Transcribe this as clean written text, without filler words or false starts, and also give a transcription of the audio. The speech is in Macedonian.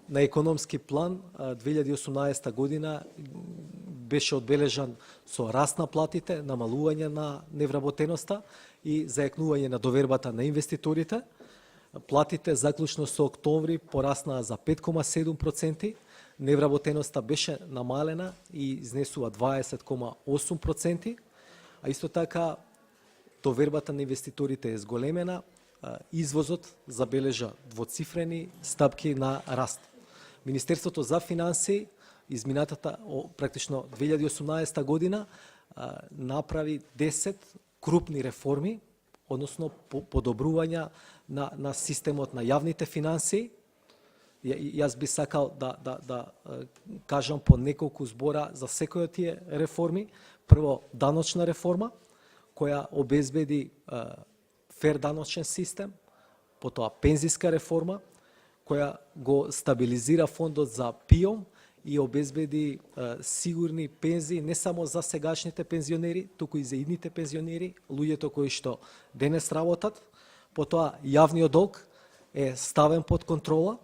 На економски план 2018 година беше одбележан со раст на платите, намалување на невработеноста и зајакнување на довербата на инвеститорите. Платите заклучно со октомври пораснаа за 5,7%, невработеноста беше намалена и изнесува 20,8%, а исто така довербата на инвеститорите е зголемена, извозот забележа двоцифрени стапки на раст. Министерството за финансии изминатата практично 2018 година направи 10 крупни реформи, односно подобрувања на системот на јавните финансии. Јас би сакал да кажам по неколку збора за секој од тие реформи. Прво, даночна реформа, која обезбеди фер даночен систем, потоа пензиска реформа, која го стабилизира фондот за ПИОМ и обезбеди сигурни пензии не само за сегашните пензионери, туку и за идните пензионери, луѓето кои што денес работат. Потоа јавниот долг е ставен под контрола